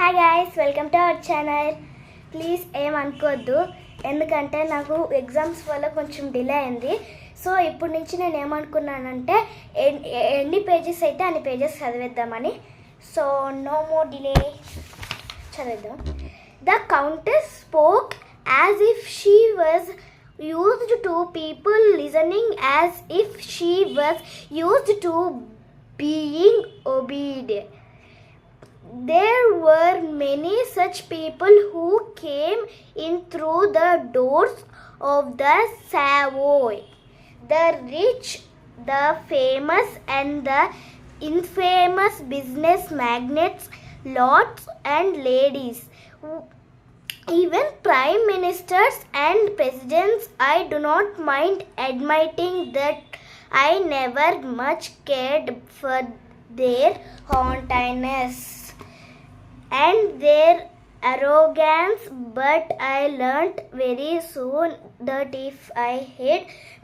Hi guys, welcome to our channel. Please ఏమనుకోవద్దు, ఎందుకంటే నాకు ఎగ్జామ్స్ వల్ల కొంచెం డిలే అయింది. సో ఇప్పటి నుంచి నేను ఏమనుకున్నానంటే ఎన్ని పేజెస్ అయితే అన్ని పేజెస్ చదివేద్దామని. సో నో మోర్ డిలే, చదివేద్దాం. The countess spoke as if she was used to people listening, as if she was used to being obeyed. There were many such people who came in through the doors of the Savoy. The rich, the famous and the infamous business magnates, lords and ladies, even prime ministers and presidents. I do not mind admitting that I never much cared for their haughtiness and their arrogance, but I learnt very soon that if I hid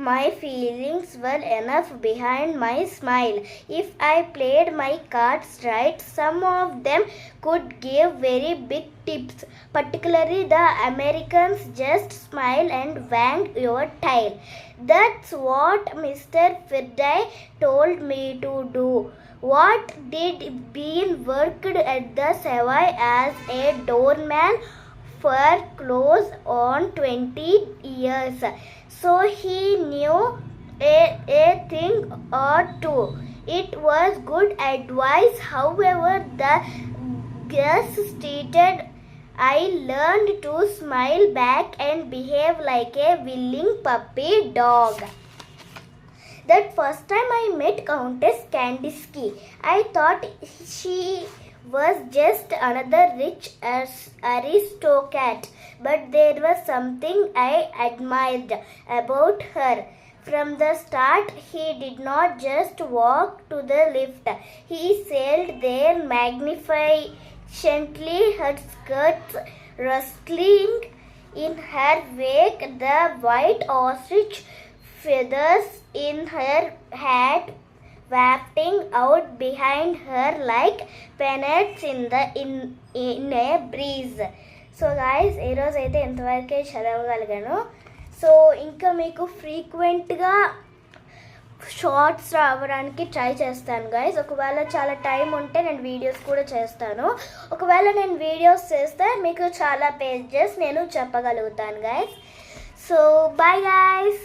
my feelings well enough behind my smile, if I played my cards right, some of them could give very big tips. Particularly the Americans just smile and wag your tail. That's what Mr. Faraday told me to do. What did been worked at the Savoy as a doorman for close on 20 years, so he knew a thing or two. It was good advice. However, the guest stated, I learned to smile back and behave like a willing puppy dog. That first time I met Countess Kandinsky, I thought she was just another rich aristocrat, but there was something I admired about her. From the start, he did not just walk to the lift. He sailed there magnificently, her skirts rustling in her wake, the white ostrich feathers in her hat wafting out behind her like pennants in a breeze. So guys, ఈరోజు అయితే ఎంతవరకే చదవగలిగాను. So ఇంకా మీకు ఫ్రీక్వెంట్గా shorts రావడానికి try చేస్తాను guys. ఒకవేళ చాలా time ఉంటే నేను వీడియోస్ కూడా చేస్తాను. ఒకవేళ నేను వీడియోస్ చేస్తే మీకు చాలా పేజెస్ నేను చెప్పగలుగుతాను గాయస్. So bye guys.